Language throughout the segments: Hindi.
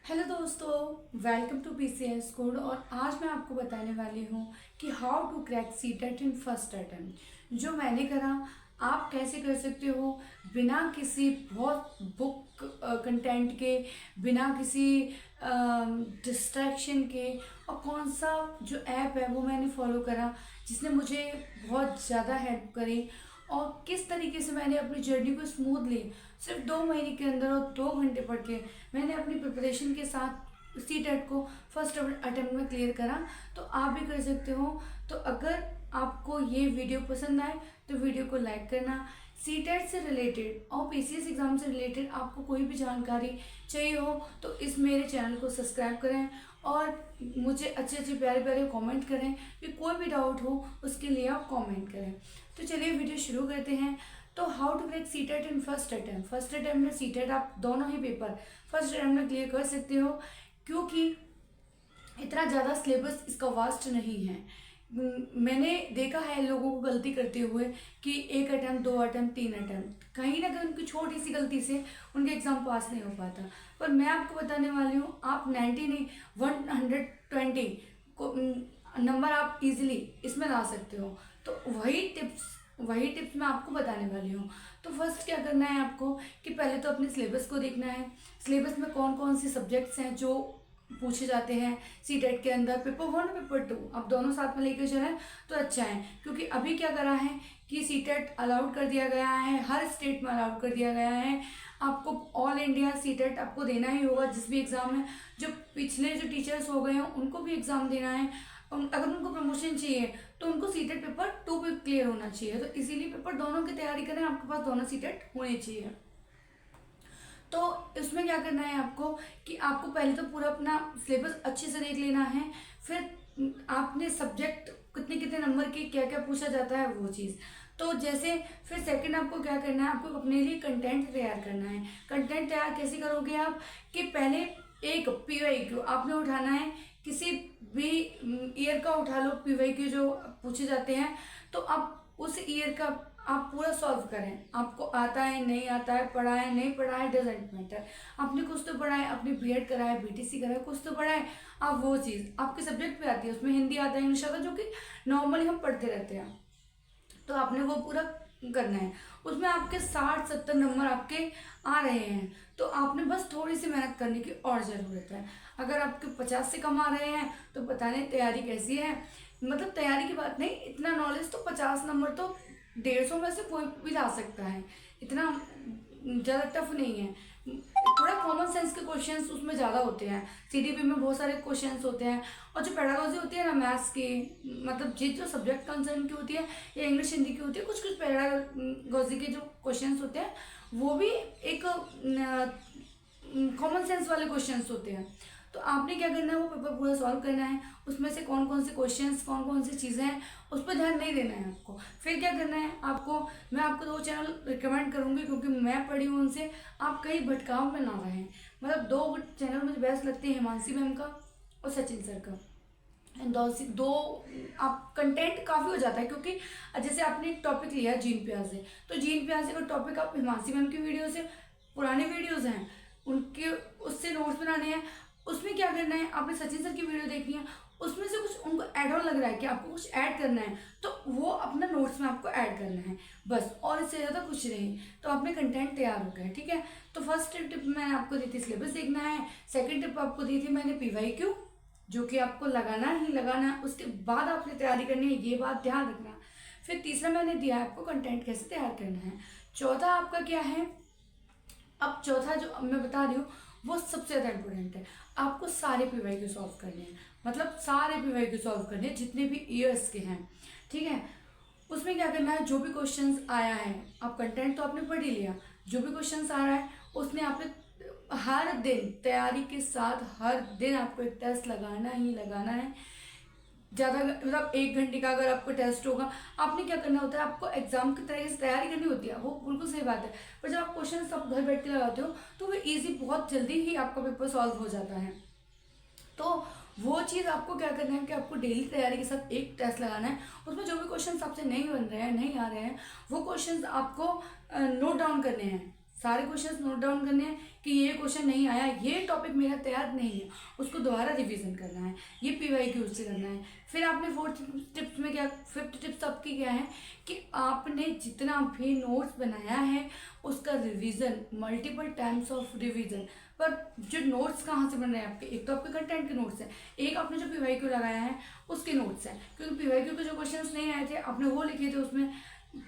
हेलो दोस्तों, वेलकम टू पीसीएस कोड। और आज मैं आपको बताने वाली हूँ कि how to crack CTET in first attempt. जो मैंने करा आप कैसे कर सकते हो बिना किसी बहुत बुक कंटेंट के, बिना किसी डिस्ट्रैक्शन के। और कौन सा जो ऐप है वो मैंने फॉलो करा जिसने मुझे बहुत ज़्यादा हेल्प करी, और किस तरीके से मैंने अपनी जर्नी को स्मूथली सिर्फ 2 महीने के अंदर और 2 घंटे पढ़ के मैंने अपनी प्रिपरेशन के साथ सी टेट को फर्स्ट अटेम्प्ट में क्लियर करा। तो आप भी कर सकते हो। तो अगर आपको ये वीडियो पसंद आए तो वीडियो को लाइक करना। सी टेट से रिलेटेड और पीसीएस एग्जाम से रिलेटेड आपको कोई भी जानकारी चाहिए हो तो इस मेरे चैनल को सब्सक्राइब करें और मुझे अच्छे अच्छे प्यारे प्यारे कमेंट करें कि कोई भी डाउट हो उसके लिए आप कमेंट करें। तो चलिए वीडियो शुरू करते हैं। तो how to crack C TET in first attempt. First attempt में सी टेट आप दोनों ही पेपर फर्स्ट अटेम्प्ट में क्लियर कर सकते हो, क्योंकि इतना ज़्यादा सिलेबस इसका वास्ट नहीं है। मैंने देखा है लोगों को गलती करते हुए कि 1 अटेम्प्ट, 2 अटेम्प्ट, 3 अटेम्प्ट, कहीं ना कहीं उनकी छोटी सी गलती से उनके एग्ज़ाम पास नहीं हो पाता। पर मैं आपको बताने वाली हूँ आप 90 नहीं 120 को नंबर आप इजीली इसमें ला सकते हो। तो वही टिप्स मैं आपको बताने वाली हूँ। तो फर्स्ट क्या करना है आपको कि पहले तो अपने सिलेबस को देखना है। सिलेबस में कौन कौन से सब्जेक्ट्स हैं जो पूछे जाते हैं सी टेट के अंदर। पेपर 1 पेपर 2 आप दोनों साथ में लेकर चलें तो अच्छा है, क्योंकि अभी क्या करा है कि सी टेट अलाउड कर दिया गया है, हर स्टेट में अलाउड कर दिया गया है। आपको ऑल इंडिया सी टेट आपको देना ही होगा जिस भी एग्ज़ाम में। जो पिछले जो टीचर्स हो गए हैं उनको भी एग्ज़ाम देना है। अगर उनको प्रमोशन चाहिए तो उनको सी टेट पेपर 2 भी क्लियर होना चाहिए। तो इसीलिए पेपर दोनों की तैयारी करें, आपके पास दोनों सी टेट होनी चाहिए। तो इसमें क्या करना है आपको कि आपको पहले तो पूरा अपना सिलेबस अच्छे से देख लेना है। फिर आपने सब्जेक्ट कितने कितने नंबर के क्या क्या पूछा जाता है वो चीज़। तो जैसे फिर सेकंड आपको क्या करना है, आपको अपने लिए कंटेंट तैयार करना है। कंटेंट तैयार कैसे करोगे आप कि पहले एक पीवाईक्यू आपने उठाना है, किसी भी ईयर का उठा लो। पीवाईक्यू जो पूछे जाते हैं तो आप उस ईयर का आप पूरा सॉल्व करें। आपको आता है नहीं आता है, पढ़ा है नहीं पढ़ा है, डजेंट मैटर। आपने कुछ तो पढ़ा है, अपने बीएड करा है, बीटीसी करा है, कुछ तो पढ़ा है। आप वो चीज़ आपके सब्जेक्ट पे आती है, उसमें हिंदी आता है, इंग्लिश आता है, जो कि नॉर्मली हम पढ़ते रहते हैं। तो आपने वो पूरा करना है। उसमें आपके 60-70 नंबर आपके आ रहे हैं, तो आपने बस थोड़ी सी मेहनत करने की और ज़रूरत है। अगर आपके 50 से कम आ रहे हैं तो पता नहीं तैयारी कैसी है। मतलब तैयारी की बात नहीं, इतना नॉलेज तो 50 नंबर तो 150 में से कोई भी ला सकता है, इतना ज़्यादा टफ नहीं है। थोड़ा कॉमन सेंस के क्वेश्चंस उसमें ज़्यादा होते हैं। सीडीपी में बहुत सारे क्वेश्चंस होते हैं। और जो पेडागोजी होती है ना मैथ्स की, मतलब जो सब्जेक्ट कंसर्न की होती है या इंग्लिश हिंदी की होती है, कुछ कुछ पेडागोजी के जो क्वेश्चंस होते हैं वो भी एक कॉमन सेंस वाले क्वेश्चंस होते हैं। तो आपने क्या करना है, वो पेपर पूरा सॉल्व करना है। उसमें से कौन कौन से क्वेश्चंस, कौन कौन सी चीज़ें हैं उस पर ध्यान नहीं देना है आपको। फिर क्या करना है आपको, मैं आपको 2 चैनल रिकमेंड करूंगी क्योंकि मैं पढ़ी हूँ उनसे। आप कहीं भटकाव में ना रहें। मतलब 2 चैनल मुझे बेस्ट लगते हैं, हिमांशी मैम का और सचिन सर का। दो आप कंटेंट काफ़ी हो जाता है, क्योंकि जैसे आपने एक टॉपिक लिया जीन प्याजे, तो जीन प्याजे का टॉपिक आप हिमांशी मैम की वीडियो से, पुराने वीडियोज़ हैं उनके, उससे नोट्स बनाने हैं। उसमें क्या करना है, आपने सचिन सर की वीडियो देखनी है, उसमें से कुछ उनको ऐड ऑन लग रहा है कि आपको कुछ ऐड करना है, तो वो अपना नोट्स में आपको ऐड करना है बस, और इससे ज़्यादा कुछ नहीं। तो आपने कंटेंट तैयार हो गया, ठीक है। तो फर्स्ट टिप मैंने आपको दी थी सिलेबस देखना है। सेकेंड टिप आपको दी थी मैंने पीवाईक्यू, जो कि आपको लगाना ही लगाना है। उसके बाद आपने तैयारी करनी है, ये बात ध्यान रखना। फिर तीसरा मैंने दिया आपको कंटेंट कैसे तैयार करना है। चौथा आपका क्या है, अब चौथा जो मैं बता रही हूँ वो सबसे ज़्यादा इंपॉर्टेंट है। आपको सारे पीवाईक्यू सॉल्व करने हैं, मतलब सारे पीवाईक्यू सॉल्व करने हैं जितने भी ईयर्स के हैं, ठीक है। उसमें क्या करना है, जो भी क्वेश्चंस आया है, आप कंटेंट तो आपने पढ़ ही लिया, जो भी क्वेश्चंस आ रहा है उसमें आपने हर दिन तैयारी के साथ हर दिन आपको एक टेस्ट लगाना ही लगाना है। ज़्यादा मतलब 1 घंटे का अगर आपको टेस्ट होगा, आपने क्या करना होता है, आपको एग्जाम की तरह से तैयारी करनी होती है, वो बिल्कुल सही बात है। पर जब आप क्वेश्चन सब घर बैठ के लगाते हो तो वो इजी, बहुत जल्दी ही आपका पेपर सॉल्व हो जाता है। तो वो चीज़ आपको क्या करना है कि आपको डेली तैयारी के साथ एक टेस्ट लगाना है। उसमें जो भी क्वेश्चन आपसे नहीं बन रहे हैं, नहीं आ रहे हैं, वो क्वेश्चन आपको नोट डाउन करने हैं। सारे क्वेश्चंस नोट डाउन करने हैं कि ये क्वेश्चन नहीं आया, ये टॉपिक मेरा तैयार नहीं है, उसको दोबारा रिवीजन करना है, ये PYQ से करना है। फिर आपने फोर्थ टिप्स में क्या, फिफ्थ टिप्स आपकी क्या है कि आपने जितना भी नोट्स बनाया है उसका revision, multiple times of revision. पर जो नोट्स कहाँ से बन रहे हैं आपके, एक तो आपके कंटेंट के नोट्स हैं, एक आपने जो PYQ लगाया है उसके नोट्स हैं, क्योंकि PYQ के जो क्वेश्चंस नहीं आए थे आपने वो लिखे थे उसमें,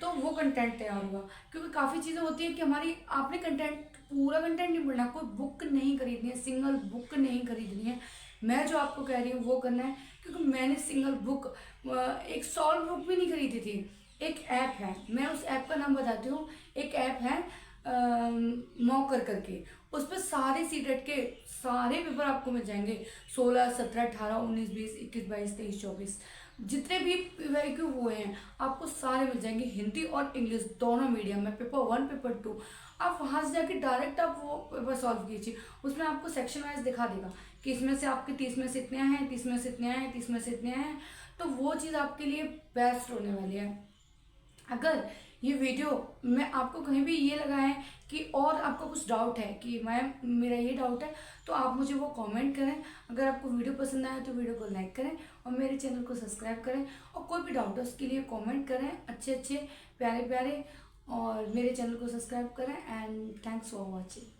तो वो कंटेंट तैयार होगा। क्योंकि काफ़ी चीज़ें होती हैं कि हमारी, आपने कंटेंट, पूरा कंटेंट नहीं पढ़ना, कोई बुक नहीं खरीदनी है, सिंगल बुक नहीं खरीदनी है। मैं जो आपको कह रही हूँ वो करना है, क्योंकि मैंने सिंगल बुक, एक सॉल्व बुक भी नहीं खरीदी थी। एक ऐप है, मैं उस ऐप का नाम बताती हूँ। एक ऐप है मॉकर करके, उस पर सारे सीटेट के सारे पेपर आपको मिल जाएंगे, 16, 17, 18, 19, 20, 21, 22, 23, 24, जितने भी PYQ हुए हैं आपको सारे मिल जाएंगे, हिंदी और इंग्लिश दोनों मीडियम में, पेपर 1, पेपर 2। आप वहाँ से जाके डायरेक्ट आप वो पेपर सॉल्व कीजिए। उसमें आपको सेक्शन वाइज दिखा देगा कि इसमें से आपके 30 में से इतने हैं, 30 में से इतने हैं, 30 में से इतने हैं। तो वो चीज़ आपके लिए बेस्ट होने वाली है। अगर ये वीडियो मैं आपको कहीं भी ये लगा है कि और आपको कुछ डाउट है कि मैम मेरा ये डाउट है, तो आप मुझे वो कमेंट करें। अगर आपको वीडियो पसंद आया तो वीडियो को लाइक करें और मेरे चैनल को सब्सक्राइब करें, और कोई भी डाउट है उसके लिए कमेंट करें, अच्छे अच्छे प्यारे प्यारे, और मेरे चैनल को सब्सक्राइब करें। And thanks for watching.